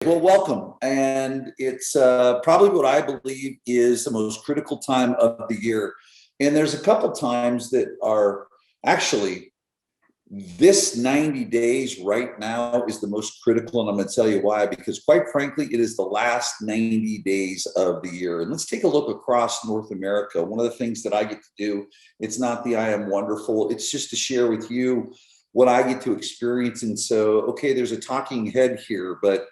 Well, welcome. And it's probably what I believe is the most critical time of the year. And there's a couple times that are actually this 90 days right now is the most critical. And I'm going to tell you why, because quite frankly, it is the last 90 days of the year. And let's take a look across North America. One of the things that I get to do, it's not the I am wonderful, it's just to share with you what I get to experience. And so, okay, there's a talking head here, but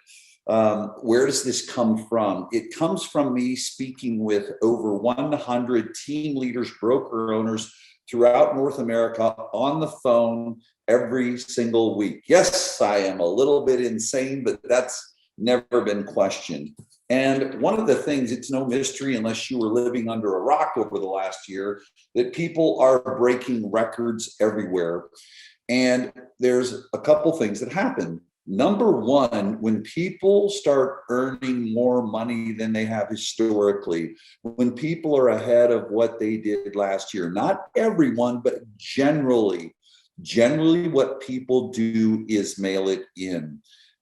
where does this come from? It comes from me speaking with over 100 team leaders, broker owners throughout North America on the phone every single week. Yes, I am a little bit insane, but that's never been questioned. And one of the things, it's no mystery unless you were living under a rock over the last year, that people are breaking records everywhere. And there's a couple things that happen. Number one, when people start earning more money than they have historically, when people are ahead of what they did last year, not everyone, but generally what people do is mail it in.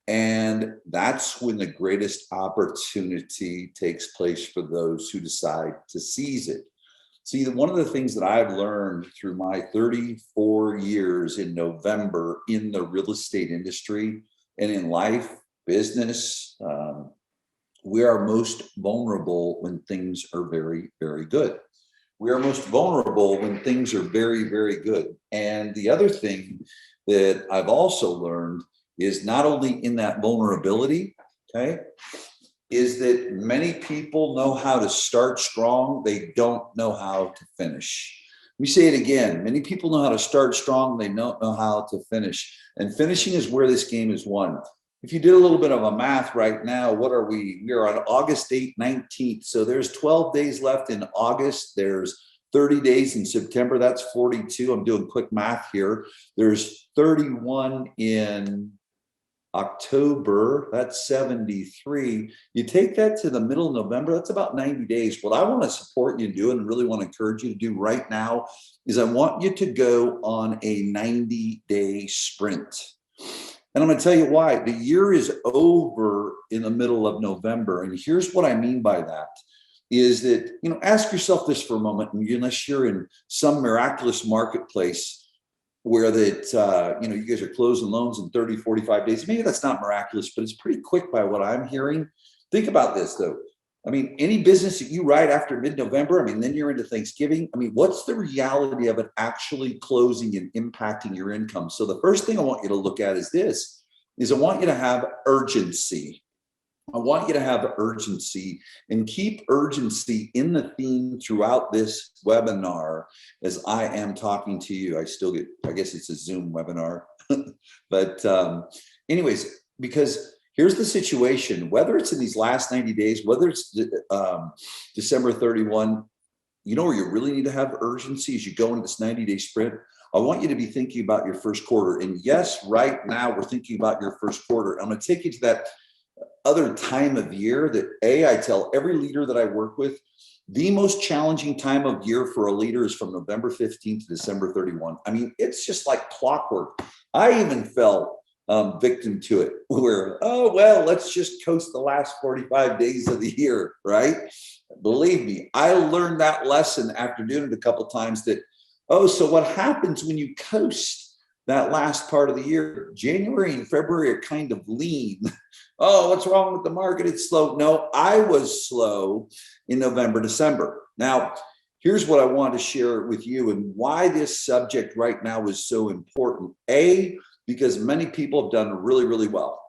And that's when the greatest opportunity takes place for those who decide to seize it. See, one of the things that I've learned through my 34 years in November in the real estate industry and in life, business, we are most vulnerable when things are very, very good. We are most vulnerable when things are very, very good. And the other thing that I've also learned is not only in that vulnerability, okay, is that many people know how to start strong, they don't know how to finish. We say it again, many people know how to start strong, they don't know how to finish. And finishing is where this game is won. If you did a little bit of a math right now, what are we? We are on August 8th, 19th. So there's 12 days left in August. There's 30 days in September. That's 42. I'm doing quick math here. There's 31 in October, that's 73. You take that to the middle of November, that's about 90 days. What I want to support you in doing and really want to encourage you to do right now is I want you to go on a 90-day sprint. And I'm going to tell you why. The year is over in the middle of November. And here's what I mean by that is that, ask yourself this for a moment, unless you're in some miraculous marketplace where that, you guys are closing loans in 30, 45 days. Maybe that's not miraculous, but it's pretty quick by what I'm hearing. Think about this though. Any business that you write after mid-November, then you're into Thanksgiving. What's the reality of it actually closing and impacting your income? So the first thing I want you to look at is this, I want you to have urgency. I want you to have urgency and keep urgency in the theme throughout this webinar as I am talking to you. I guess it's a Zoom webinar, but anyways, because here's the situation, whether it's in these last 90 days, whether it's December 31, where you really need to have urgency as you go into this 90-day sprint. I want you to be thinking about your first quarter. And yes, right now we're thinking about your first quarter. I'm going to take you to that other time of year that I tell every leader that I work with, the most challenging time of year for a leader is from November 15th to December 31. It's just like clockwork. I even fell victim to it where, let's just coast the last 45 days of the year, right? Believe me, I learned that lesson after doing it a couple of times that, so what happens when you coast that last part of the year? January and February are kind of lean. Oh, what's wrong with the market? It's slow. No, I was slow in November, December. Now, here's what I want to share with you and why this subject right now is so important. A, because many people have done really, really well.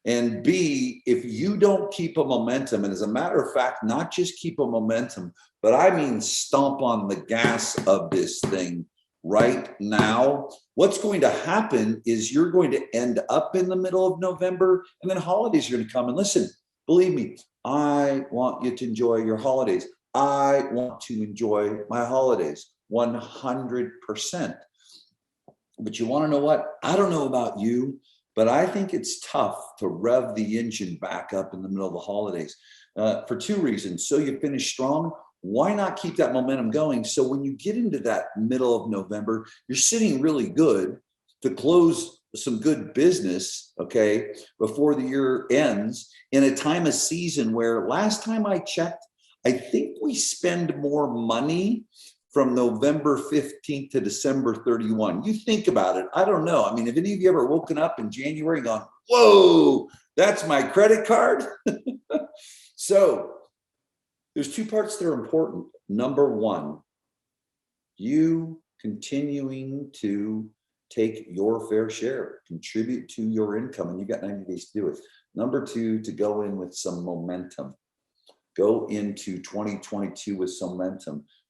And B, if you don't keep a momentum, and as a matter of fact, not just keep a momentum, but stomp on the gas of this thing right now, what's going to happen is you're going to end up in the middle of November and then holidays are going to come. And listen, believe me, I want you to enjoy your holidays. I want to enjoy my holidays 100%. But you want to know what? I don't know about you, but I think it's tough to rev the engine back up in the middle of the holidays for two reasons. So you finish strong. Why not keep that momentum going? So when you get into that middle of November, you're sitting really good to close some good business, okay, before the year ends in a time of season where last time I checked, I think we spend more money from November 15th to December 31. You think about it. I don't know. I mean, have any of you ever woken up in January and gone, whoa, that's my credit card? So there's two parts that are important. Number one, you continuing to take your fair share, contribute to your income, and you've got 90 days to do it. Number two, to go in with some momentum. Go into 2022 with some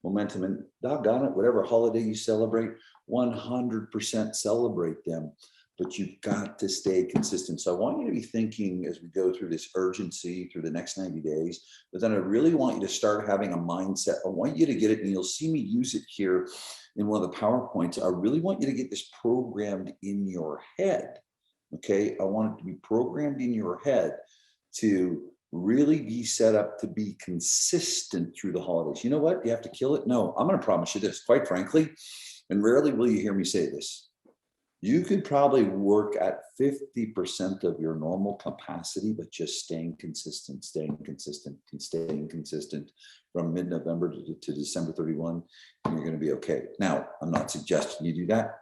momentum, and doggone it, whatever holiday you celebrate, 100% celebrate them. But you've got to stay consistent. So I want you to be thinking as we go through this urgency through the next 90 days, but then I really want you to start having a mindset. I want you to get it, and you'll see me use it here in one of the PowerPoints. I really want you to get this programmed in your head. Okay. I want it to be programmed in your head to really be set up to be consistent through the holidays. You know what? You have to kill it? No, I'm going to promise you this, quite frankly, and rarely will you hear me say this. You could probably work at 50% of your normal capacity, but just staying consistent from mid-November to December 31, and you're going to be okay. Now, I'm not suggesting you do that.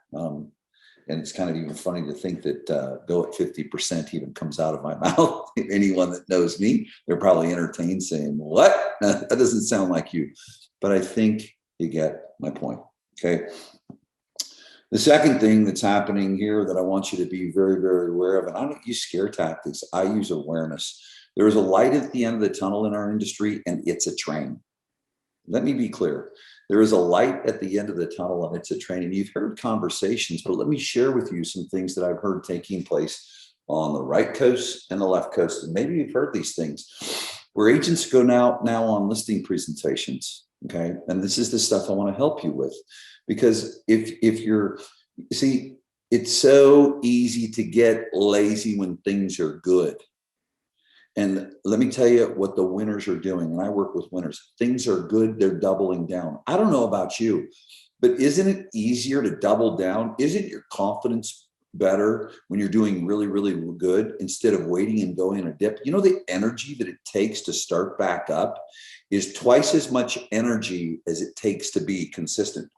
And it's kind of even funny to think that go at 50% even comes out of my mouth. Anyone that knows me, they're probably entertained saying, what? That doesn't sound like you. But I think you get my point, okay? The second thing that's happening here that I want you to be very, very aware of, and I don't use scare tactics, I use awareness. There is a light at the end of the tunnel in our industry, and it's a train. Let me be clear. There is a light at the end of the tunnel, and it's a train. And you've heard conversations, but let me share with you some things that I've heard taking place on the right coast and the left coast. And maybe you've heard these things where agents go now on listing presentations. Okay. And this is the stuff I want to help you with, because if you're, see, it's so easy to get lazy when things are good. And let me tell you what the winners are doing. And I work with winners. Things are good. They're doubling down. I don't know about you, but isn't it easier to double down? Isn't your confidence better when you're doing really, really good instead of waiting and going in a dip? You know, the energy that it takes to start back up is twice as much energy as it takes to be consistent.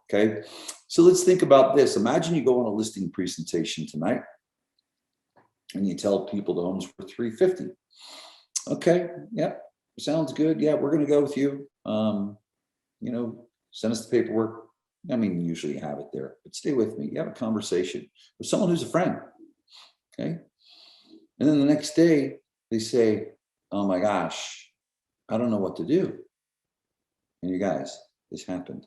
Okay. So let's think about this. Imagine you go on a listing presentation tonight and you tell people the home's for $350. Okay, yeah, sounds good. Yeah, we're going to go with you. You know, send us the paperwork. I mean, usually you have it there, but stay with me. You have a conversation with someone who's a friend. Okay. And then the next day they say, oh my gosh, I don't know what to do. And you guys, this happened.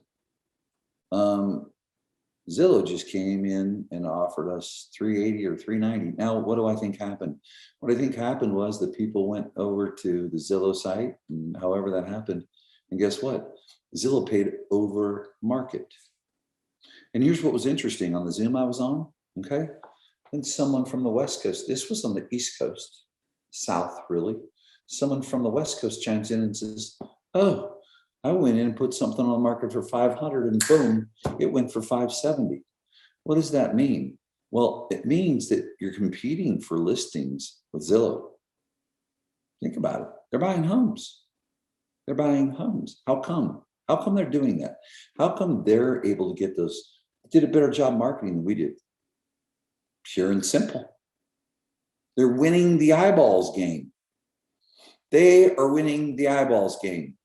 Zillow just came in and offered us $380 or $390. Now, what do I think happened? What I think happened was that people went over to the Zillow site, and however that happened. And guess what? Zillow paid over market. And here's what was interesting on the Zoom I was on, okay? And someone from the West Coast, this was on the East Coast, South really. Someone from the West Coast chimes in and says, oh, I went in and put something on the market for 500 and boom, it went for 570. What does that mean? Well, it means that you're competing for listings with Zillow. Think about it. They're buying homes. They're buying homes. How come? How come they're doing that? How come they're able to get those? Did a better job marketing than we did. Pure and simple. They're winning the eyeballs game. They are winning the eyeballs game.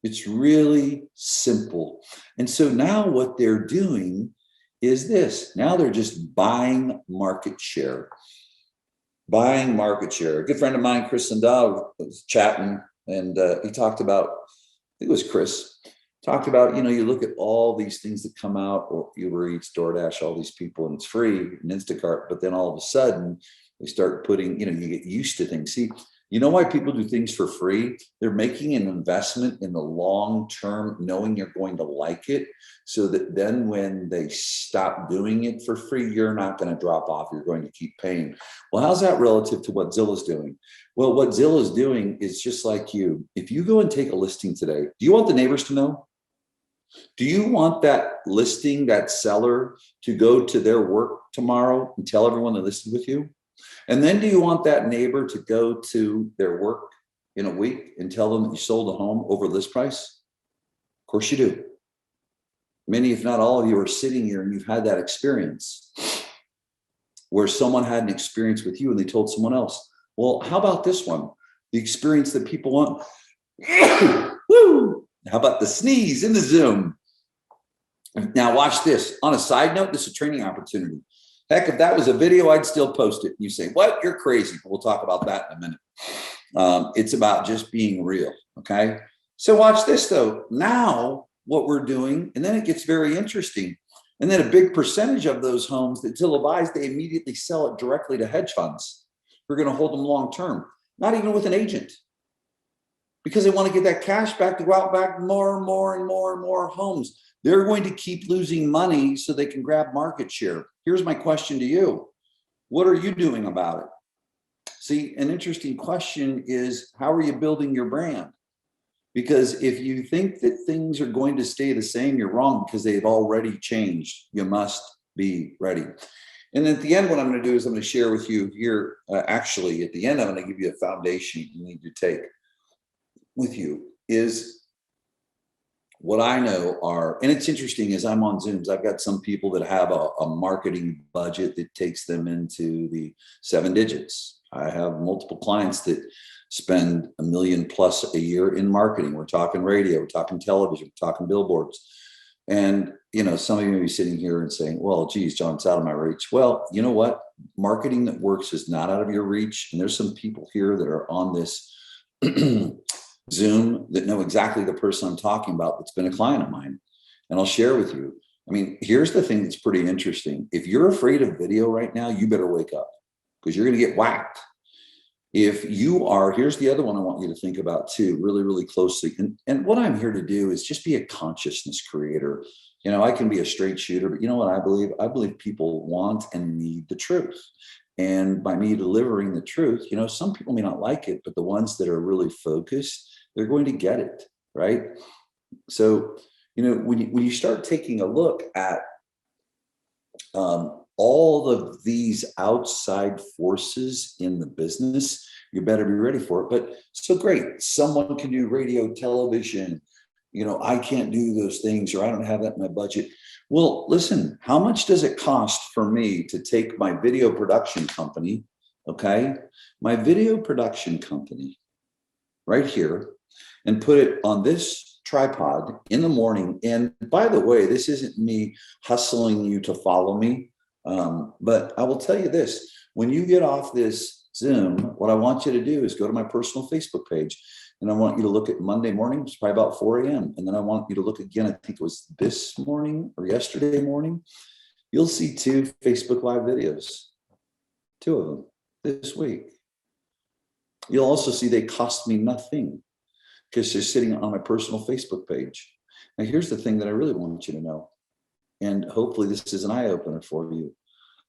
It's really simple. And so now what they're doing is this. Now they're just buying market share. Buying market share. A good friend of mine, Chris Sandahl, was chatting, and he talked about, I think it was Chris, talked about, you know, you look at all these things that come out, or Uber Eats, DoorDash, all these people, and it's free, and Instacart, but then all of a sudden they start putting, you know, you get used to things. See, you know why people do things for free? They're making an investment in the long term, knowing you're going to like it, so that then when they stop doing it for free, you're not going to drop off. You're going to keep paying. Well, how's that relative to what Zillow's doing? Well, what Zillow's doing is just like you. If you go and take a listing today, do you want the neighbors to know? Do you want that listing, that seller, to go to their work tomorrow and tell everyone they listed with you? And then do you want that neighbor to go to their work in a week and tell them that you sold a home over list price? Of course you do. Many, if not all of you, are sitting here and you've had that experience where someone had an experience with you and they told someone else. Well, how about this one? The experience that people want. Woo! How about the sneeze in the Zoom? Now watch this. On a side note, this is a training opportunity. Heck, if that was a video, I'd still post it. You say, what? You're crazy. We'll talk about that in a minute. It's about just being real, okay? So watch this, though. Now what we're doing, and then it gets very interesting. And then a big percentage of those homes that Zillow buys, they immediately sell it directly to hedge funds. We're going to hold them long term, not even with an agent, because they want to get that cash back to go out back more and more and more and more homes. They're going to keep losing money so they can grab market share. Here's my question to you. What are you doing about it? See, an interesting question is, how are you building your brand? Because if you think that things are going to stay the same, you're wrong, because they've already changed. You must be ready. And at the end, what I'm going to do is I'm going to share with you here, actually, at the end, I'm going to give you a foundation you need to take with you is what I know are, and it's interesting as I'm on Zooms, I've got some people that have a marketing budget that takes them into the 7 digits. I have multiple clients that spend $1 million plus a year in marketing. We're talking radio, we're talking television, we're talking billboards. And, you know, some of you may be sitting here and saying, well, geez, John, it's out of my reach. Well, you know what? Marketing that works is not out of your reach. And there's some people here that are on this Zoom that know exactly the person I'm talking about that's been a client of mine. And I'll share with you. I mean, here's the thing that's pretty interesting. If you're afraid of video right now, you better wake up, because you're going to get whacked. If you are, here's the other one I want you to think about too, really, really closely. And what I'm here to do is just be a consciousness creator. You know, I can be a straight shooter, but you know what I believe? I believe people want and need the truth. And by me delivering the truth, you know, some people may not like it, but the ones that are really focused, they're going to get it, right? So, you know, when you start taking a look at all of these outside forces in the business, you better be ready for it. But so great, someone can do radio, television. You know, I can't do those things, or I don't have that in my budget. Well, listen, how much does it cost for me to take my video production company, okay, my video production company right here, and put it on this tripod in the morning? And by the way, this isn't me hustling you to follow me. But I will tell you this, when you get off this Zoom, what I want you to do is go to my personal Facebook page, and I want you to look at Monday morning. It's probably about 4 a.m. And then I want you to look again. I think it was this morning or yesterday morning. You'll see 2 Facebook Live videos, 2 of them this week. You'll also see they cost me nothing, because they're sitting on my personal Facebook page. Now, here's the thing that I really want you to know, and hopefully this is an eye-opener for you.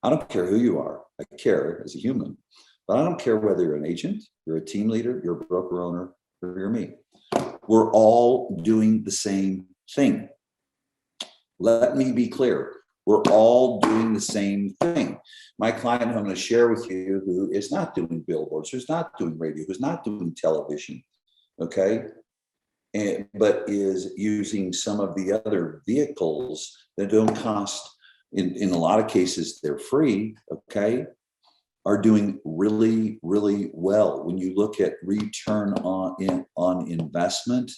I don't care who you are. I care as a human, but I don't care whether you're an agent, you're a team leader, you're a broker owner, or you're me. We're all doing the same thing. Let me be clear. We're all doing the same thing. My client who I'm going to share with you, who is not doing billboards, who's not doing radio, who's not doing television, okay, but is using some of the other vehicles that don't cost, in a lot of cases, they're free, okay, are doing really, really well. When you look at return on investment,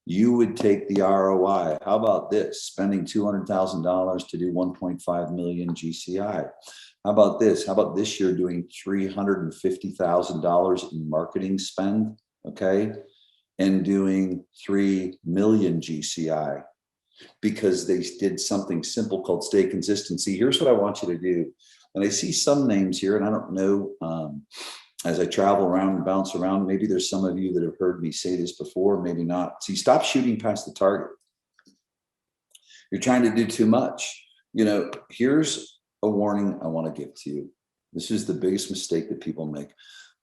you would take the ROI. How about this? Spending $200,000 to do 1.5 million GCI. How about this? How about this year doing $350,000 in marketing spend, okay, and doing 3 million GCI, because they did something simple called stay consistency. Here's what I want you to do. And I see some names here, and I don't know, as I travel around and bounce around, maybe there's some of you that have heard me say this before, maybe not. See, stop shooting past the target. You're trying to do too much. You know, here's a warning I want to give to you. This is the biggest mistake that people make.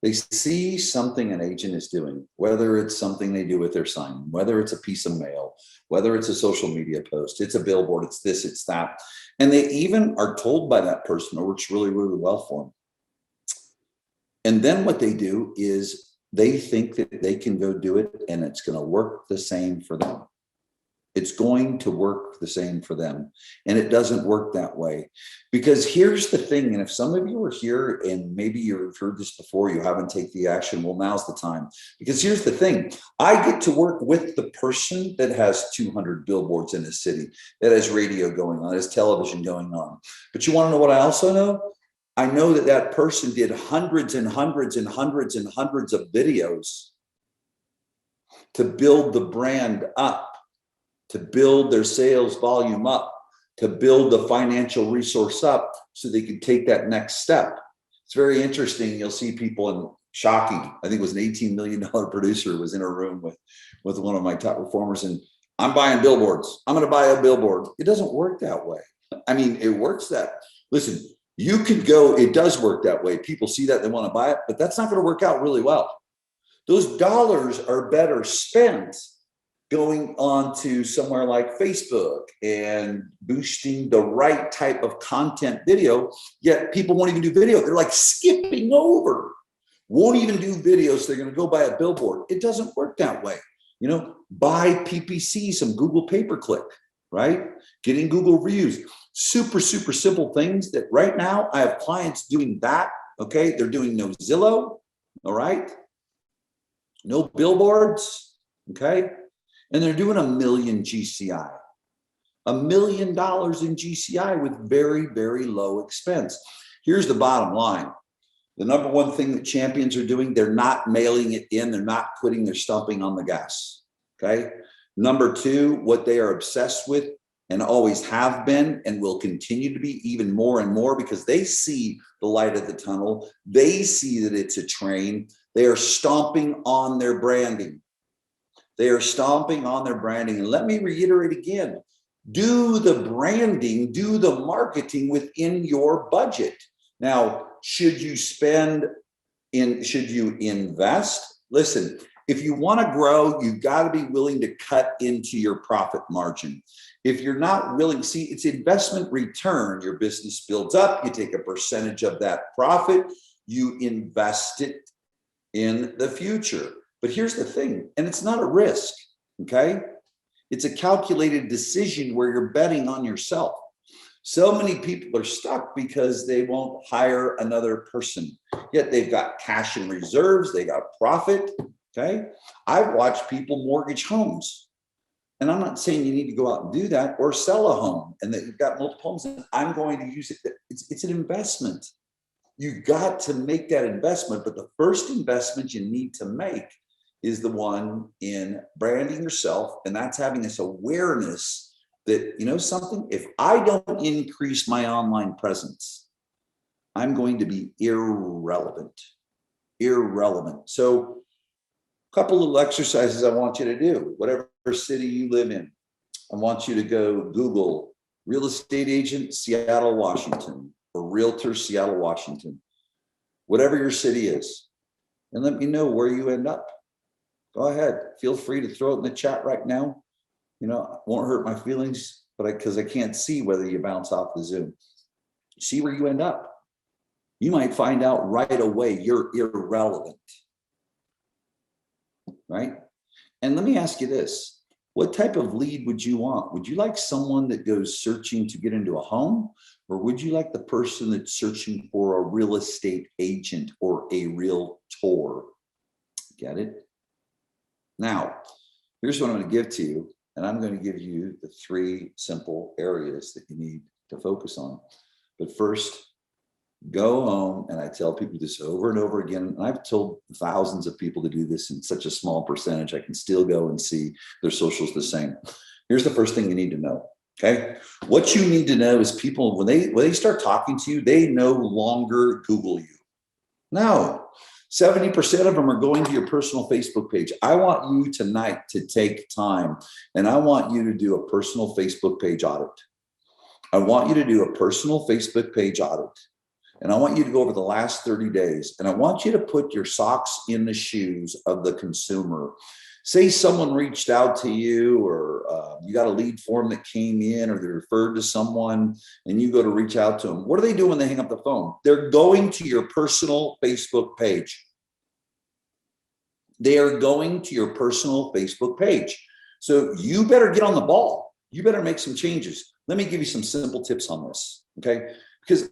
They see something an agent is doing, whether it's something they do with their sign, whether it's a piece of mail, whether it's a social media post, it's a billboard, it's this, it's that. And they even are told by that person, it works really, really well for them. And then what they do is they think that they can go do it and it's going to work the same for them. It's going to work the same for them. And it doesn't work that way. Because here's the thing, and if some of you are here and maybe you've heard this before, you haven't taken the action, well, now's the time. Because here's the thing, I get to work with the person that has 200 billboards in a city, that has radio going on, has television going on. But you want to know what I also know? I know that that person did hundreds and hundreds and hundreds and hundreds of videos to build the brand up, to build their sales volume up, to build the financial resource up so they can take that next step. It's very interesting. You'll see people in shocking. I think it was an $18 million producer was in a room with one of my top performers and I'm buying billboards. I'm going to buy a billboard. It doesn't work that way. I mean, it works that, listen, you could go, it does work that way. People see that, they want to buy it, but that's not going to work out really well. Those dollars are better spent going on to somewhere like Facebook and boosting the right type of content video, yet people won't even do video. They're like skipping over, won't even do videos. They're going to go buy a billboard. It doesn't work that way. You know, buy PPC, some Google pay-per-click, right? Getting Google reviews, super, super simple things that right now I have clients doing that. Okay. They're doing no Zillow. All right. No billboards. Okay. And they're doing $1 million GCI, $1 million in GCI with very, very low expense. Here's the bottom line. The number one thing that champions are doing, they're not mailing it in. They're not putting their stumping on the gas. Okay. Number two, what they are obsessed with and always have been and will continue to be even more and more because they see the light at the tunnel. They see that it's a train. They are stomping on their branding. They are stomping on their branding. And let me reiterate again, do the branding, do the marketing within your budget. Now, should you invest? Listen, if you want to grow, you've got to be willing to cut into your profit margin. If you're not willing, see, it's investment return. Your business builds up, you take a percentage of that profit, you invest it in the future. But here's the thing, and it's not a risk, okay? It's a calculated decision where you're betting on yourself. So many people are stuck because they won't hire another person, yet they've got cash in reserves, they got profit, okay? I've watched people mortgage homes, and I'm not saying you need to go out and do that or sell a home and that you've got multiple homes. And I'm going to use it. It's an investment. You've got to make that investment, but the first investment you need to make is the one in branding yourself. And that's having this awareness that, you know something, if I don't increase my online presence, I'm going to be irrelevant. So a couple little exercises I want you to do, whatever city you live in. I want you to go Google real estate agent, Seattle, Washington, or realtor, Seattle, Washington, whatever your city is, and let me know where you end up. Go ahead. Feel free to throw it in the chat right now. You know, it won't hurt my feelings, but because I can't see whether you bounce off the Zoom. See where you end up. You might find out right away you're irrelevant, right? And let me ask you this. What type of lead would you want? Would you like someone that goes searching to get into a home? Or would you like the person that's searching for a real estate agent or a realtor? Get it? Now, here's what I'm going to give to you. And I'm going to give you the 3 simple areas that you need to focus on. But first, go home, and I tell people this over and over again, and I've told thousands of people to do this in such a small percentage, I can still go and see their socials the same. Here's the first thing you need to know, okay? What you need to know is people, when they start talking to you, they no longer Google you. No, 70% of them are going to your personal Facebook page. I want you tonight to take time, and I want you to do a personal Facebook page audit. I want you to do a personal Facebook page audit. And I want you to go over the last 30 days, and I want you to put your socks in the shoes of the consumer. Say someone reached out to you, or you got a lead form that came in, or they referred to someone, and you go to reach out to them. What do they do when they hang up the phone? They're going to your personal Facebook page. They are going to your personal Facebook page. So you better get on the ball. You better make some changes. Let me give you some simple tips on this, okay? Because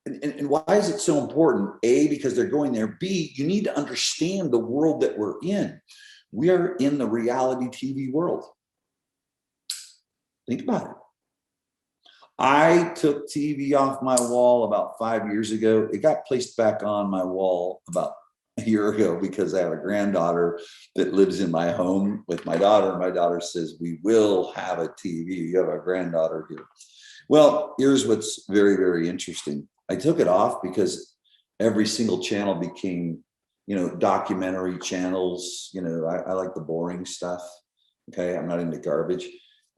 and why is it so important? A, because they're going there. B, you need to understand the world that we're in. We are in the reality TV world. Think about it. I took TV off my wall about 5 years ago. It got placed back on my wall about a year ago because I have a granddaughter that lives in my home with my daughter. My daughter says, we will have a TV. You have a granddaughter here. Well, here's what's very, very interesting. I took it off because every single channel became, documentary channels. I like the boring stuff. Okay. I'm not into garbage.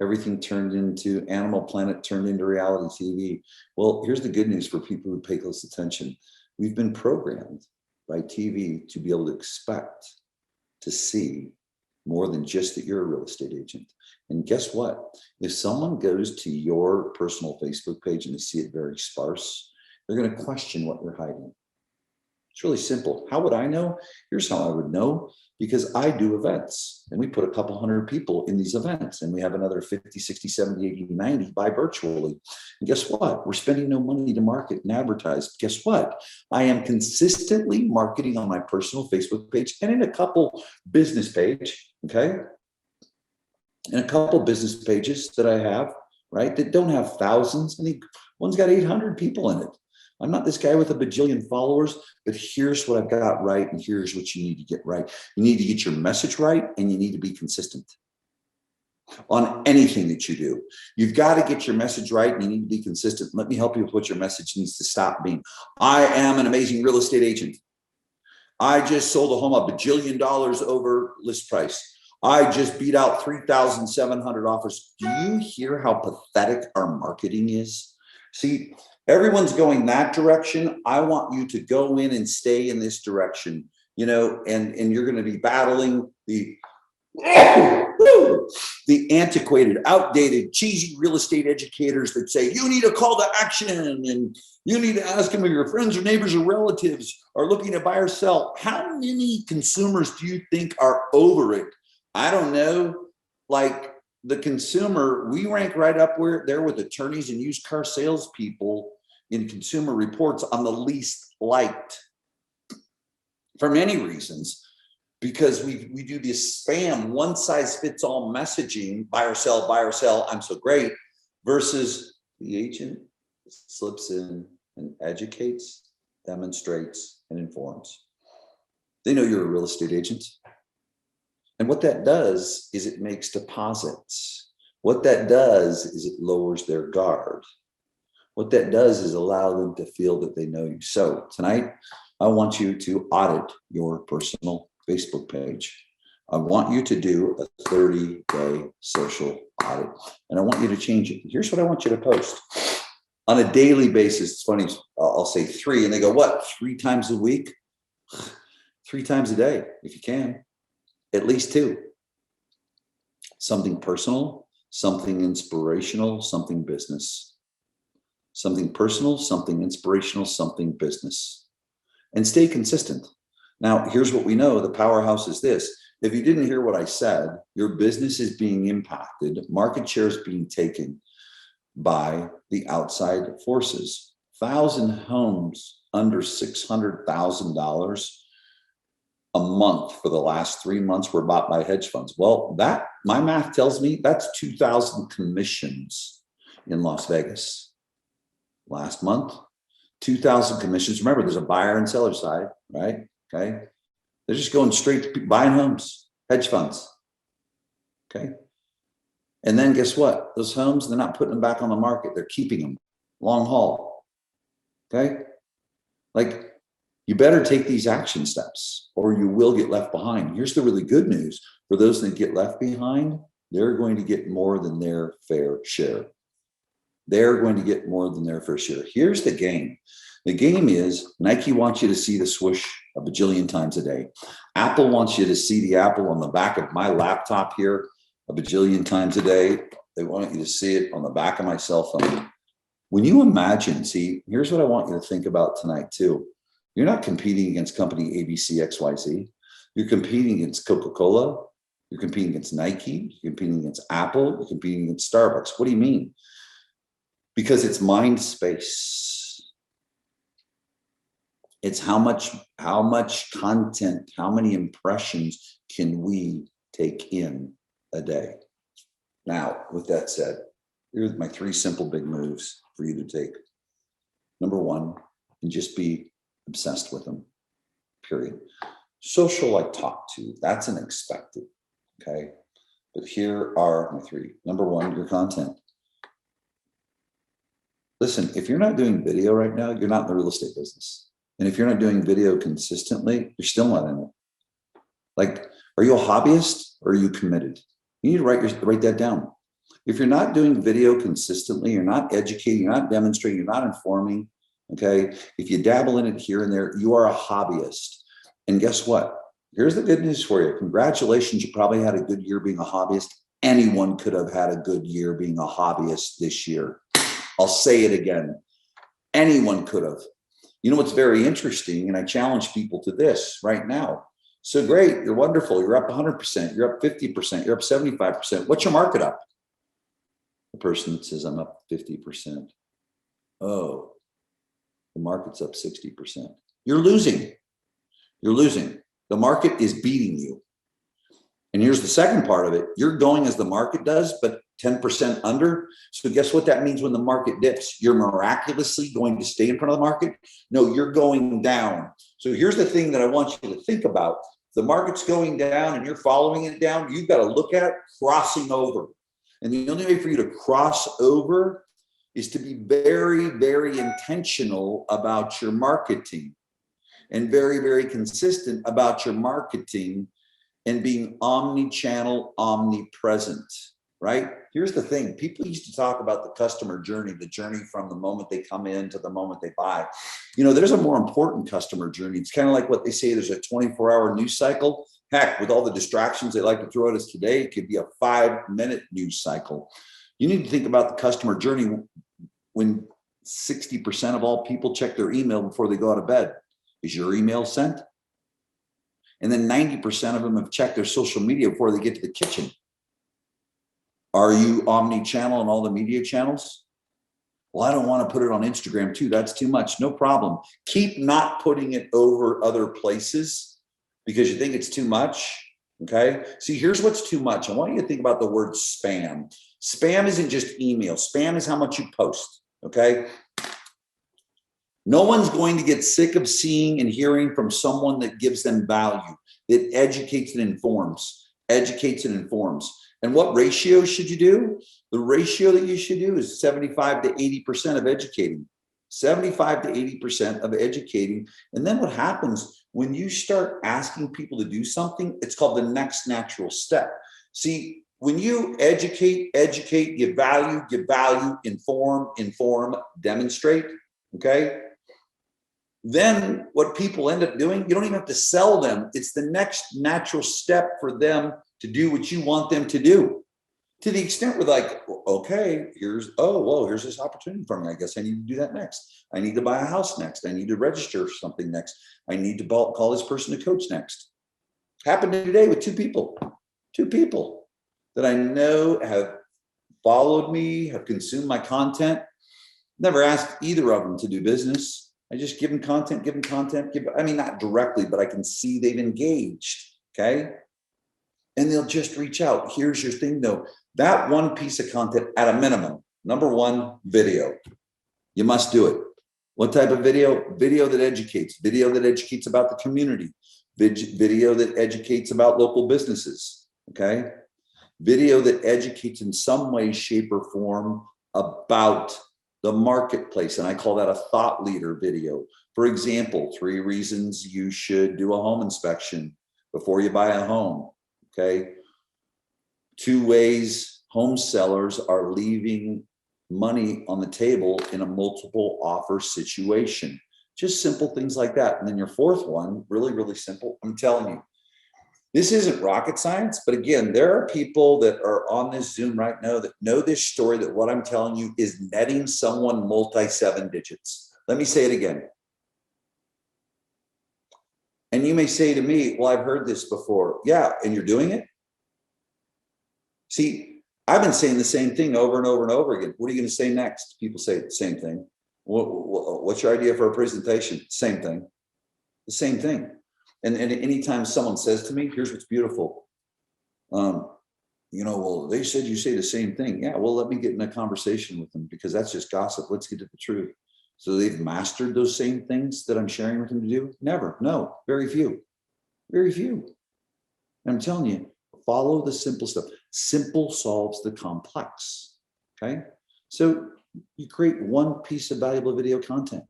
Everything turned into Animal Planet, turned into reality TV. Well, here's the good news for people who pay close attention. We've been programmed by TV to be able to expect to see more than just that you're a real estate agent. And guess what? If someone goes to your personal Facebook page and they see it very sparse, they're going to question what you're hiding. It's really simple. How would I know? Here's how I would know. Because I do events, and we put a couple hundred people in these events, and we have another 50, 60, 70, 80, 90 buy virtually. And guess what? We're spending no money to market and advertise. Guess what? I am consistently marketing on my personal Facebook page and in a couple business page, okay? And a couple business pages that I have, right, that don't have thousands. I think one's got 800 people in it. I'm not this guy with a bajillion followers, but here's what I've got right, and here's what you need to get right. You need to get your message right, and you need to be consistent on anything that you do. You've got to get your message right, and you need to be consistent. Let me help you with what your message needs to stop being. I am an amazing real estate agent. I just sold a home $1 bajillion over list price. I just beat out 3,700 offers. Do you hear how pathetic our marketing is? See, everyone's going that direction. I want you to go in and stay in this direction, and you're going to be battling the antiquated, outdated, cheesy real estate educators that say you need a call to action and you need to ask them if your friends or neighbors or relatives are looking to buy or sell. How many consumers do you think are over it? I don't know. Like the consumer, we rank right up there with attorneys and used car salespeople in Consumer Reports on the least liked for many reasons, because we do this spam, one size fits all messaging, buy or sell, I'm so great, versus the agent slips in and educates, demonstrates, and informs. They know you're a real estate agent. And what that does is it makes deposits. What that does is it lowers their guard. What that does is allow them to feel that they know you. So tonight, I want you to audit your personal Facebook page. I want you to do a 30-day social audit, and I want you to change it. Here's what I want you to post. On a daily basis, it's funny, I'll say 3, and they go, what, 3 times a week? 3 times a day, if you can. At least 2. Something personal, something inspirational, something business. Something personal, something inspirational, something business. And stay consistent. Now, here's what we know. The powerhouse is this. If you didn't hear what I said, your business is being impacted. Market share is being taken by the outside forces. 1,000 homes under $600,000 a month for the last 3 months were bought by hedge funds. Well, that, my math tells me that's 2,000 commissions in Las Vegas. Last month, 2,000 commissions. Remember, there's a buyer and seller side, right? Okay. They're just going straight to buying homes, hedge funds. Okay. And then guess what? Those homes, they're not putting them back on the market. They're keeping them long haul. Okay. Like, you better take these action steps or you will get left behind. Here's the really good news. For those that get left behind, they're going to get more than their fair share. They're going to get more than their fair share. Here's the game. The game is Nike wants you to see the swoosh a bajillion times a day. Apple wants you to see the apple on the back of my laptop here a bajillion times a day. They want you to see it on the back of my cell phone. When you imagine, see, here's what I want you to think about tonight too. You're not competing against company ABC, XYZ. You're competing against Coca-Cola. You're competing against Nike. You're competing against Apple. You're competing against Starbucks. What do you mean? Because it's mind space. It's how much content, how many impressions can we take in a day? Now, with that said, here's my 3 simple big moves for you to take. Number 1, and just be obsessed with them, period. Social, like talk to, that's an expected, okay? But here are my 3. Number 1, your content. Listen, if you're not doing video right now, you're not in the real estate business. And if you're not doing video consistently, you're still not in it. Like, are you a hobbyist or are you committed? You need to write that down. If you're not doing video consistently, you're not educating, you're not demonstrating, you're not informing, okay? If you dabble in it here and there, you are a hobbyist. And guess what? Here's the good news for you. Congratulations, you probably had a good year being a hobbyist. Anyone could have had a good year being a hobbyist this year. I'll say it again. Anyone could have. You know what's very interesting, and I challenge people to this right now. So great, you're wonderful, you're up 100%, you're up 50%, you're up 75%. What's your market up? The person says, I'm up 50%. Oh, the market's up 60%. You're losing. You're losing. The market is beating you. And here's the second part of it. You're going as the market does, but 10% under. So guess what that means when the market dips? You're miraculously going to stay in front of the market? No, you're going down. So here's the thing that I want you to think about. The market's going down and you're following it down. You've got to look at crossing over. And the only way for you to cross over is to be very, very intentional about your marketing and very, very consistent about your marketing and being omni-channel, omnipresent, right? Here's the thing. People used to talk about the customer journey, the journey from the moment they come in to the moment they buy. You know, there's a more important customer journey. It's kind of like what they say, there's a 24-hour news cycle. Heck, with all the distractions they like to throw at us today, it could be a 5-minute news cycle. You need to think about the customer journey when 60% of all people check their email before they go out of bed. Is your email sent? And then 90% of them have checked their social media before they get to the kitchen. Are you omni-channel on all the media channels? Well, I don't want to put it on Instagram too. That's too much. No problem. Keep not putting it over other places because you think it's too much. Okay. See, here's what's too much. I want you to think about the word spam. Spam isn't just email. Spam is how much you post. Okay. No one's going to get sick of seeing and hearing from someone that gives them value, that educates and informs, And what ratio should you do? The ratio that you should do is 75 to 80% of educating, 75 to 80% of educating. And then what happens when you start asking people to do something, it's called the next natural step. See, when you educate, give value, inform, demonstrate, okay? Then what people end up doing, you don't even have to sell them. It's the next natural step for them to do what you want them to do. To the extent we're like, okay, here's this opportunity for me. I guess I need to do that next. I need to buy a house next. I need to register something next. I need to call this person a coach next. Happened today with two people that I know have followed me, have consumed my content. Never asked either of them to do business. I just give them content, not directly, but I can see they've engaged, okay? And they'll just reach out. Here's your thing though, that one piece of content at a minimum, number 1, video. You must do it. What type of video? Video that educates about the community, video that educates about local businesses, okay? Video that educates in some way, shape, or form about the marketplace. And I call that a thought leader video. For example, 3 reasons you should do a home inspection before you buy a home, okay? 2 ways home sellers are leaving money on the table in a multiple offer situation. Just simple things like that. And then your fourth one, really, really simple. I'm telling you, this isn't rocket science, but again, there are people that are on this Zoom right now that know this story, that what I'm telling you is netting someone multi-7 digits. Let me say it again. And you may say to me, well, I've heard this before. Yeah, and you're doing it? See, I've been saying the same thing over and over and over again. What are you going to say next? People say the same thing. What's your idea for a presentation? Same thing. The same thing. And anytime someone says to me, here's what's beautiful. Well, they said you say the same thing. Yeah, well, let me get in a conversation with them, because that's just gossip. Let's get to the truth. So they've mastered those same things that I'm sharing with them to do? Never. No, very few. Very few. And I'm telling you, follow the simple stuff. Simple solves the complex. Okay. So you create one piece of valuable video content.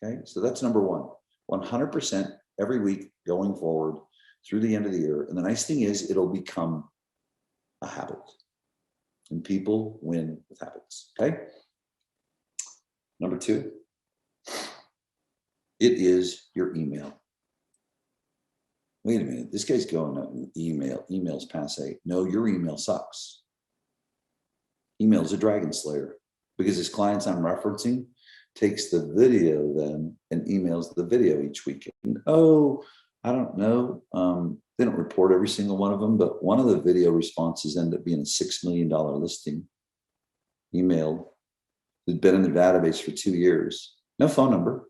Okay. So that's number one, 100% every week going forward through the end of the year. And the nice thing is it'll become a habit, and people win with habits. Okay. Number two, it is your email. Wait a minute, this guy's going on email. Email's passe. No, your email sucks. Email's a dragon slayer, because his clients I'm referencing takes the video then and emails the video each week. And, I don't know. They don't report every single one of them, but one of the video responses ended up being a $6 million listing, emailed. It'd been in the database for 2 years. No phone number,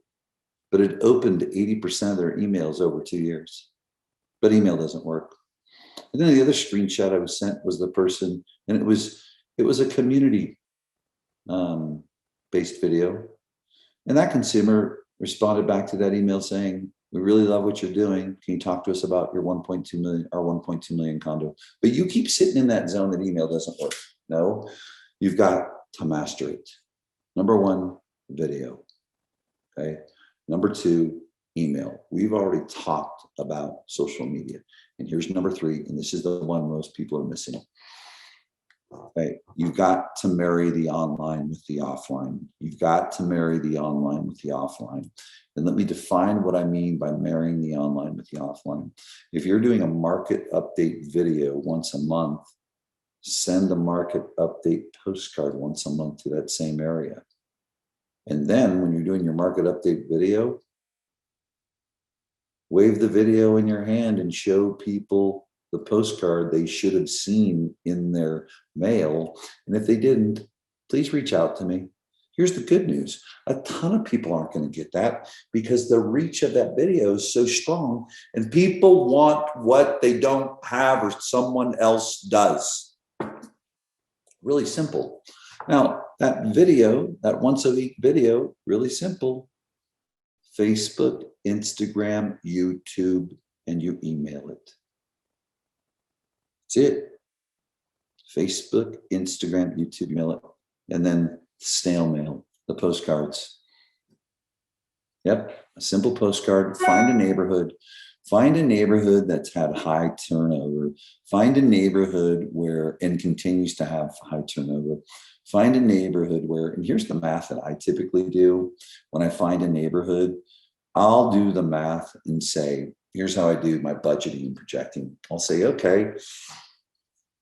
but it opened 80% of their emails over 2 years. But email doesn't work. And then the other screenshot I was sent was the person, and it was a community based video. And that consumer responded back to that email saying, we really love what you're doing. Can you talk to us about your 1.2 million or 1.2 million condo? But you keep sitting in that zone that email doesn't work. No, you've got to master it. Number one, video. Okay. Number two, email. We've already talked about social media. And here's number three, and this is the one most people are missing. Okay. You've got to marry the online with the offline. You've got to marry the online with the offline. And let me define what I mean by marrying the online with the offline. If you're doing a market update video once a month, send a market update postcard once a month to that same area. And then when you're doing your market update video, wave the video in your hand and show people the postcard they should have seen in their mail. And if they didn't, please reach out to me. Here's the good news. A ton of people aren't going to get that, because the reach of that video is so strong, and people want what they don't have or someone else does. Really simple. Now, that video, that once a week video, really simple. Facebook, Instagram, YouTube, and you email it. That's it. Facebook, Instagram, YouTube, email it. And then snail mail, the postcards. Yep, a simple postcard. Find a neighborhood that's had high turnover. Find a neighborhood where, and continues to have high turnover. Find a neighborhood where, and here's the math that I typically do. When I find a neighborhood, I'll do the math and say, here's how I do my budgeting and projecting. I'll say, okay,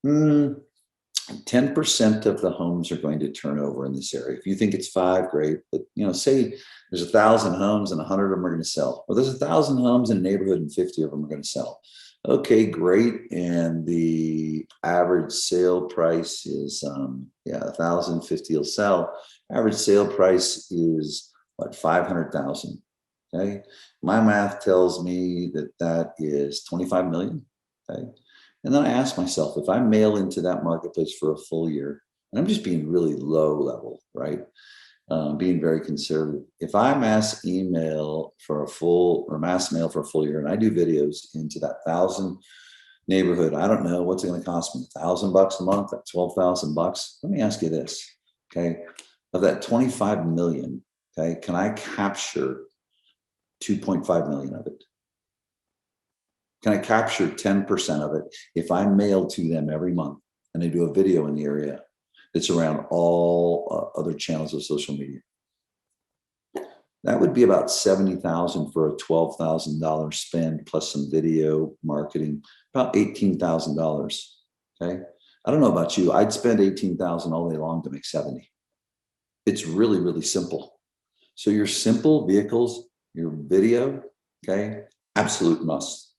10% of the homes are going to turn over in this area. If you think it's 5, great. But say there's 1,000 homes and 100 of them are going to sell. Well, there's 1,000 homes in a neighborhood and 50 of them are going to sell. Okay, great. And the average sale price is 1,050 will sell. Average sale price is what, 500,000. Okay, my math tells me that is 25 million. Okay. And then I ask myself, if I mail into that marketplace for a full year, and I'm just being really low level, right? Being very conservative. If I mass email for a full, or mass mail for a full year, and I do videos into that 1,000 neighborhood, I don't know what's it going to cost me, $1,000 a month, that's $12,000. Let me ask you this, okay? Of that 25 million, okay, can I capture 2.5 million of it? Can I capture 10% of it if I mail to them every month and I do a video in the area? It's around all other channels of social media. That would be about $70,000 for a $12,000 spend plus some video marketing, about $18,000. Okay. I don't know about you. I'd spend $18,000 all day long to make 70. It's really, really simple. So your simple vehicles, your video, okay, absolute must.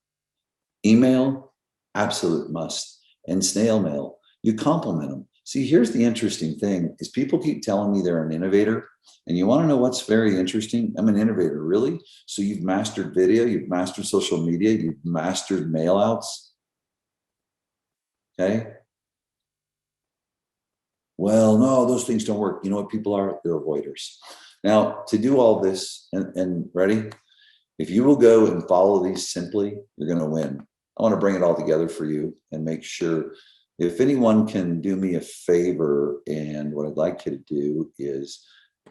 Email, absolute must. And snail mail, you complement them. See, here's the interesting thing is people keep telling me they're an innovator. And you want to know what's very interesting? I'm an innovator, really? So you've mastered video, you've mastered social media, you've mastered mail outs. Okay. Well, no, those things don't work. You know what people are? They're avoiders. Now, to do all this, and ready? If you will go and follow these simply, you're going to win. I want to bring it all together for you and make sure if anyone can do me a favor, and what I'd like you to do is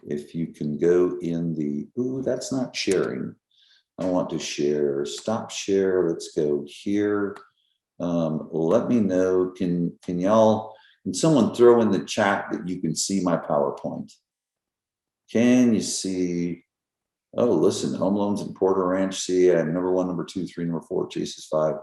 if you can go in the, ooh, that's not sharing. I want to share, stop share. Let's go here. Let me know, can y'all, can someone throw in the chat that you can see my PowerPoint? Can you see? Oh, listen, home loans in Porter Ranch. See, I'm number 1, number 2, 3, number 4, Chase's 5.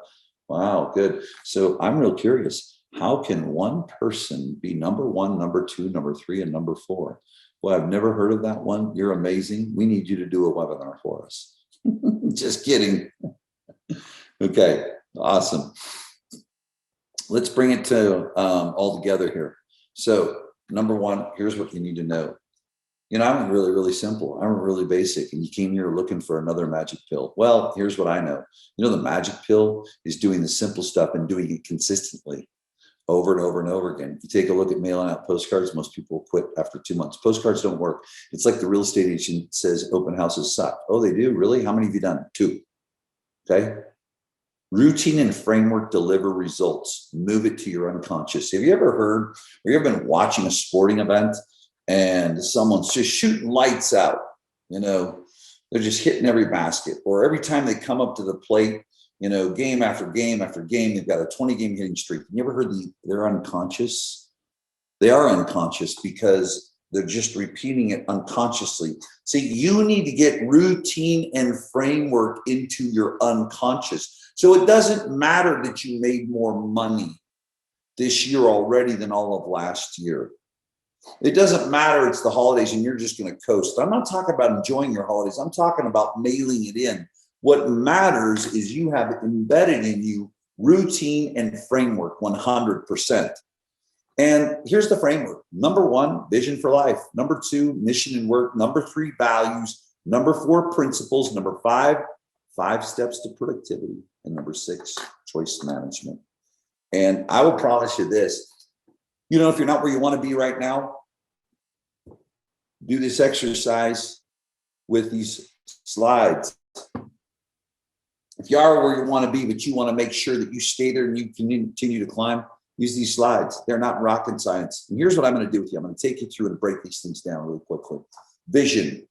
Wow, good. So I'm real curious. How can one person be number 1, number 2, number 3, and number 4? Well, I've never heard of that one. You're amazing. We need you to do a webinar for us. Just kidding. Okay, awesome. Let's bring it to all together here. So number 1, here's what you need to know. You know, I'm really, really simple. I'm really basic. And you came here looking for another magic pill. Well, here's what I know. You know, the magic pill is doing the simple stuff and doing it consistently over and over and over again. If you take a look at mailing out postcards, most people quit after 2 months. Postcards don't work. It's like the real estate agent says open houses suck. Oh, they do? Really? How many have you done? 2. Okay. Routine and framework deliver results. Move it to your unconscious. Have you ever heard, or you ever been watching a sporting event and someone's just shooting lights out? You know, they're just hitting every basket, or every time they come up to the plate, you know, game after game after game, they've got a 20-game hitting streak. You ever heard they're unconscious? They are unconscious because they're just repeating it unconsciously. See, you need to get routine and framework into your unconscious. So it doesn't matter that you made more money this year already than all of last year. It doesn't matter it's the holidays and you're just going to coast. I'm not talking about enjoying your holidays. I'm talking about mailing it in. What matters is you have embedded in you routine and framework 100%. And here's the framework. Number 1, vision for life. Number 2, mission and work. Number 3, values. Number 4, principles. Number 5, 5 steps to productivity. And number 6, choice management. And I will promise you this, you know, if you're not where you want to be right now, do this exercise with these slides. If you are where you want to be, but you want to make sure that you stay there and you can continue to climb, use these slides. They're not rocket science. And here's what I'm going to do with you. I'm going to take you through and break these things down really quickly. Vision.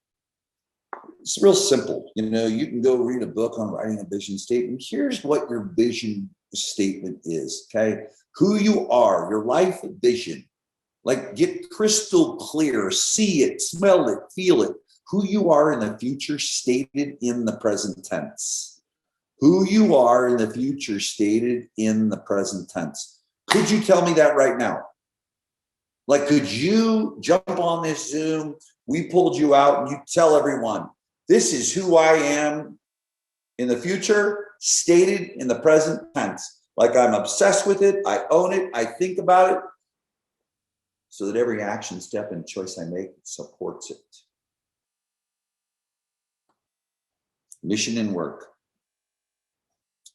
It's real simple. You know, you can go read a book on writing a vision statement. Here's what your vision statement is, okay? Who you are, your life vision. Like, get crystal clear, see it, smell it, feel it. Who you are in the future stated in the present tense. Who you are in the future stated in the present tense. Could you tell me that right now? Like, could you jump on this Zoom? We pulled you out and you tell everyone, this is who I am in the future, stated in the present tense. Like, I'm obsessed with it, I own it, I think about it, so that every action, step, and choice I make supports it. Mission and work.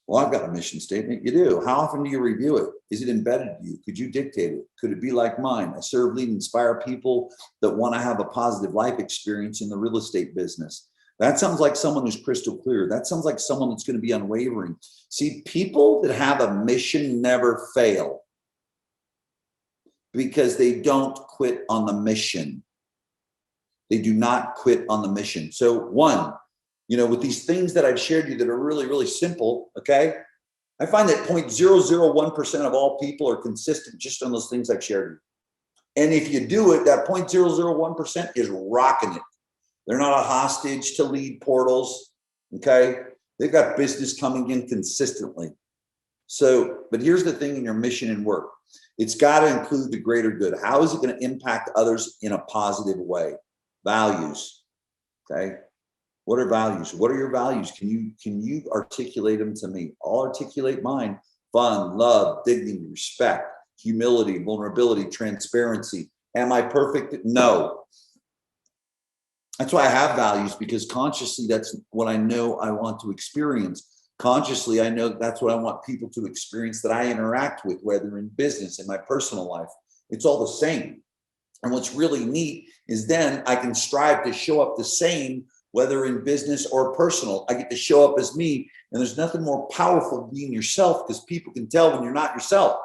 Well, I've got a mission statement. You do. How often do you review it? Is it embedded to you? Could you dictate it? Could it be like mine? I serve, lead, inspire people that want to have a positive life experience in the real estate business. That sounds like someone who's crystal clear. That sounds like someone that's going to be unwavering. See, people that have a mission never fail because they don't quit on the mission. They do not quit on the mission. So 1, you know, with these things that I've shared you that are really, really simple, okay? I find that 0.001% of all people are consistent just on those things I've shared you. And if you do it, that 0.001% is rocking it. They're not a hostage to lead portals. Okay. They've got business coming in consistently. So, but here's the thing in your mission and work. It's got to include the greater good. How is it going to impact others in a positive way? Values. Okay. What are values? What are your values? Can you articulate them to me? I'll articulate mine. Fun, love, dignity, respect, humility, vulnerability, transparency. Am I perfect? No. That's why I have values, because consciously, that's what I know I want to experience. Consciously, I know that's what I want people to experience that I interact with, whether in business, in my personal life. It's all the same. And what's really neat is then I can strive to show up the same, whether in business or personal. I get to show up as me. And there's nothing more powerful than being yourself, because people can tell when you're not yourself.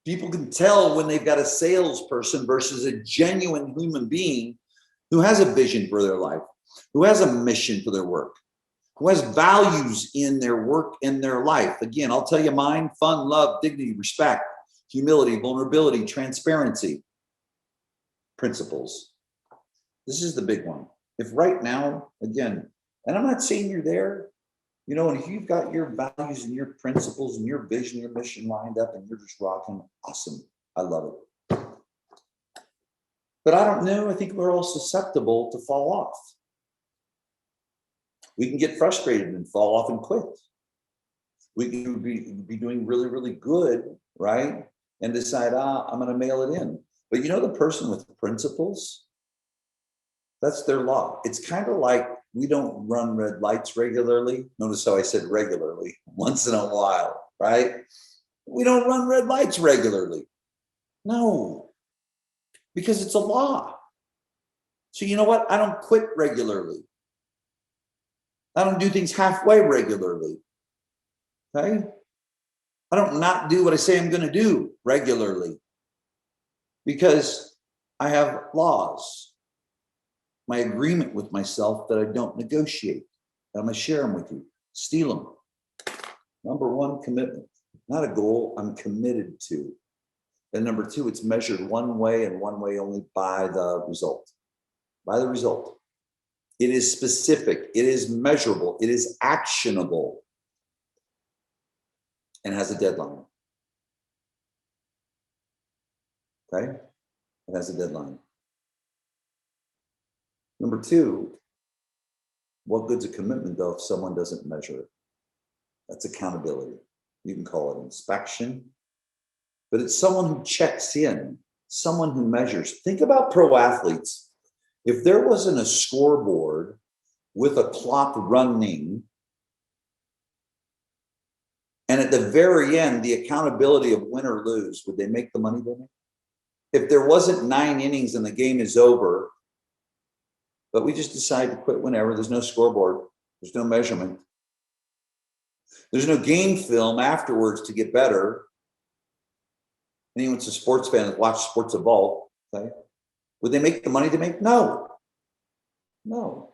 People can tell when they've got a salesperson versus a genuine human being who has a vision for their life, who has a mission for their work, who has values in their work and their life. Again, I'll tell you mine: fun, love, dignity, respect, humility, vulnerability, transparency, principles. This is the big one. If right now, again, and I'm not saying you're there, you know, and if you've got your values and your principles and your vision, your mission lined up and you're just rocking, awesome. I love it. But I don't know. I think we're all susceptible to fall off. We can get frustrated and fall off and quit. We can be doing really, really good, right? And decide, I'm going to mail it in. But you know, the person with principles, that's their law. It's kind of like we don't run red lights regularly. Notice how I said regularly, once in a while, right? We don't run red lights regularly. No. Because it's a law. So you know what? I don't quit regularly. I don't do things halfway regularly. Okay? I don't not do what I say I'm going to do regularly, because I have laws, my agreement with myself that I don't negotiate. I'm going to share them with you. Steal them. Number one, commitment. Not a goal I'm committed to. And number two, it's measured one way and one way only: by the result. By the result. It is specific. It is measurable. It is actionable. And has a deadline. Okay? It has a deadline. Number two, what good's a commitment, though, if someone doesn't measure it? That's accountability. You can call it inspection. But it's someone who checks in, someone who measures. Think about pro athletes. If there wasn't a scoreboard with a clock running, and at the very end, the accountability of win or lose, would they make the money they make? If there wasn't 9 innings and the game is over, but we just decide to quit whenever, there's no scoreboard, there's no measurement, there's no game film afterwards to get better. Anyone's a sports fan that watched sports evolve, okay? Would they make the money they make? No. No.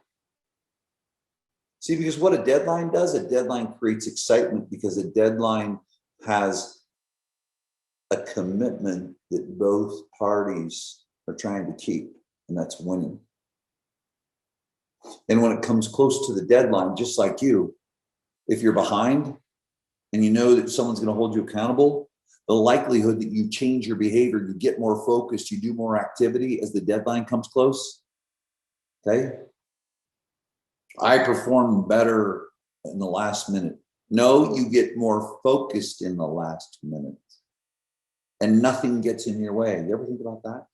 See, because what a deadline does, a deadline creates excitement, because a deadline has a commitment that both parties are trying to keep, and that's winning. And when it comes close to the deadline, just like you, if you're behind and you know that someone's going to hold you accountable, the likelihood that you change your behavior, you get more focused, you do more activity as the deadline comes close. Okay? I perform better in the last minute. No, you get more focused in the last minute, and nothing gets in your way. You ever think about that?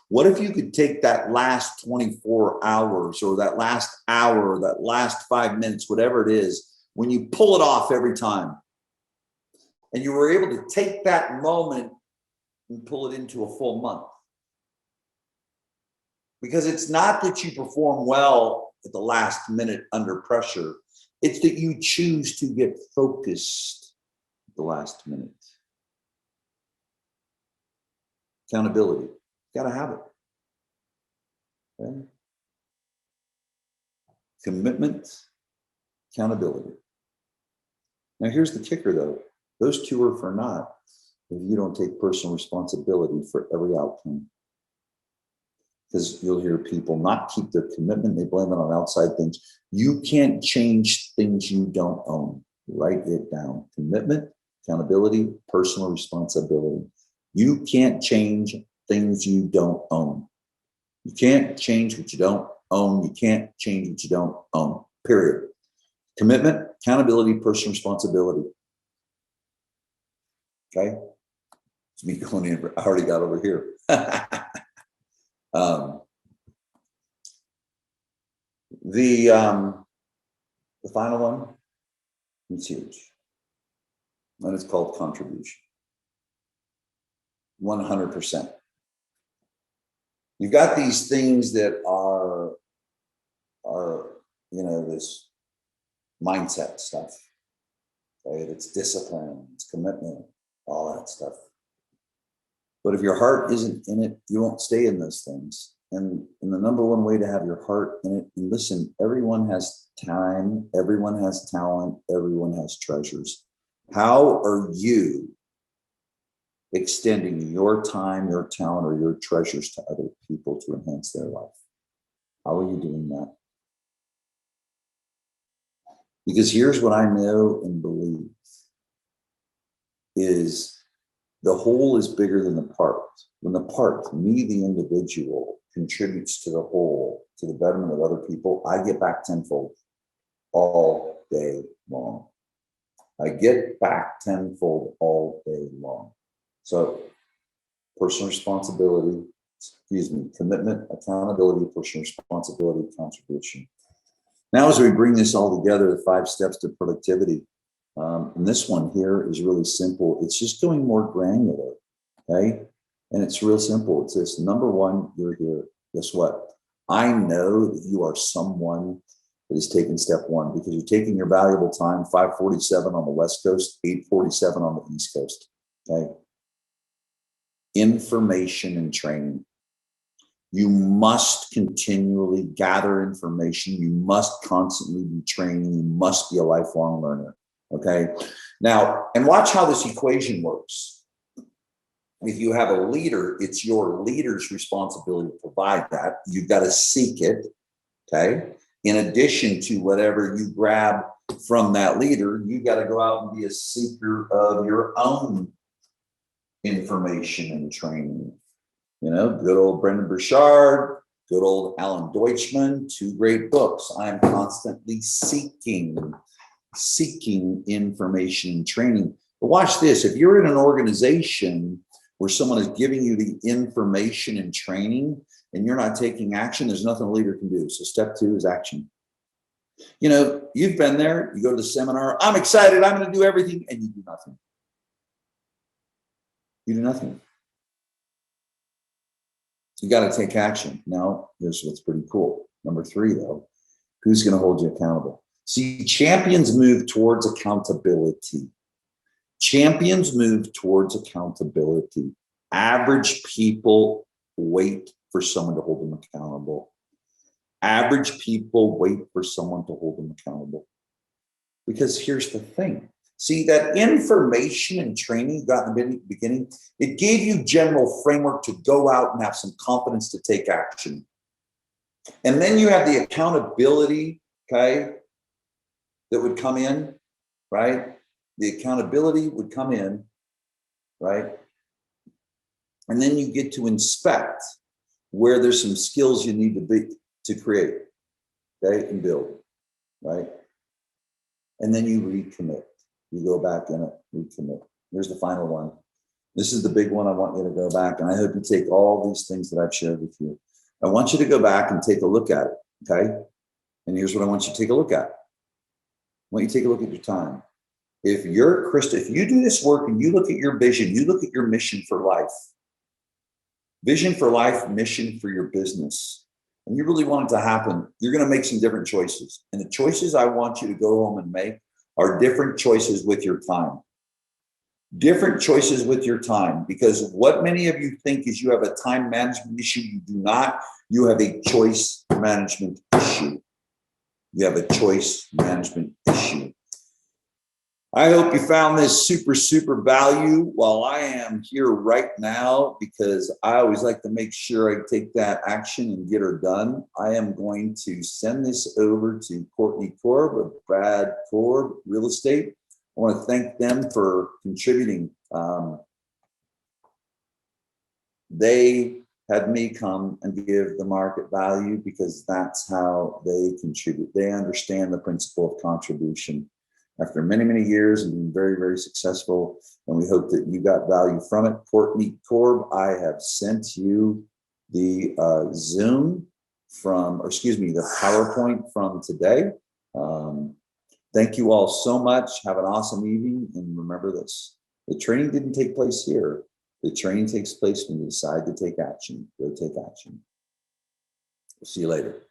What if you could take that last 24 hours or that last hour, or that last 5 minutes, whatever it is, when you pull it off every time, and you were able to take that moment and pull it into a full month? Because it's not that you perform well at the last minute under pressure. It's that you choose to get focused at the last minute. Accountability. You got to have it. Okay? Commitment, accountability. Now, here's the kicker, though. Those two are for naught. if you don't take personal responsibility for every outcome. Because you'll hear people not keep their commitment, they blame it on outside things. You can't change things you don't own. Write it down. Commitment, accountability, personal responsibility. You can't change things you don't own. You can't change what you don't own. You can't change what you don't own, period. Commitment, accountability, personal responsibility. Okay? It's me going in. I already got over here. The final one is huge. And it's called contribution. 100%. You've got these things that are this mindset stuff. Okay, it's discipline, it's commitment, all that stuff. But if your heart isn't in it, you won't stay in those things. And the number one way to have your heart in it, and listen, everyone has time, everyone has talent, everyone has treasures. How are you extending your time, your talent, or your treasures to other people to enhance their life? How are you doing that? Because here's what I know and believe is the whole is bigger than the part. When the part, me, the individual, contributes to the whole, to the betterment of other people, I get back tenfold all day long. I get back tenfold all day long. So personal responsibility, commitment, accountability, personal responsibility, contribution. Now, as we bring this all together, the 5 steps to productivity, and this one here is really simple. It's just going more granular, okay? And it's real simple. It's this: number one, you're here. Guess what? I know that you are someone that is taking step one because you're taking your valuable time, 5:47 on the West Coast, 8:47 on the East Coast, okay? Information and training. You must continually gather information. You must constantly be training. You must be a lifelong learner. Okay. Now, and watch how this equation works. If you have a leader, it's your leader's responsibility to provide that. You've got to seek it. Okay. In addition to whatever you grab from that leader, you got to go out and be a seeker of your own information and training. Good old Brendan Burchard, good old Alan Deutschman, 2 great books. I'm constantly seeking information and training. But watch this. If you're in an organization where someone is giving you the information and training and you're not taking action, there's nothing a leader can do. So step 2 is action. You've been there. You go to the seminar. I'm excited. I'm going to do everything. And you do nothing. You do nothing. You got to take action. Now, here's what's pretty cool. Number 3, though, who's going to hold you accountable? See, champions move towards accountability. Champions move towards accountability. Average people wait for someone to hold them accountable. Average people wait for someone to hold them accountable. Because here's the thing. See, that information and training you got in the beginning, it gave you general framework to go out and have some confidence to take action. And then you have the accountability, okay, that would come in, right? The accountability would come in, right? And then you get to inspect where there's some skills you need to create, okay, and build, right? And then you recommit. You go back in it, recommit. Here's the final one. This is the big one. I want you to go back, and I hope you take all these things that I've shared with you. I want you to go back and take a look at it, okay? And here's what I want you to take a look at. I want you to take a look at your time. If you're Krista, if you do this work and you look at your vision, you look at your mission for life, vision for life, mission for your business, and you really want it to happen, you're going to make some different choices. And the choices I want you to go home and make are different choices with your time. Different choices with your time, because what many of you think is you have a time management issue. You do not. You have a choice management issue. You have a choice management issue. I hope you found this super value while I am here right now, because I always like to make sure I take that action and get her done. I am going to send this over to Courtney Korb of Brad Korb Real Estate. I want to thank them for contributing. They had me come and give the market value because that's how they contribute. They understand the principle of contribution. After many years and being very successful, and we hope that you got value from it. Courtney Korb, I have sent you the Zoom from, or excuse me, the PowerPoint from today. Thank you all so much. Have an awesome evening, and remember this: the training didn't take place here. The training takes place when you decide to take action. Go take action. We'll see you later.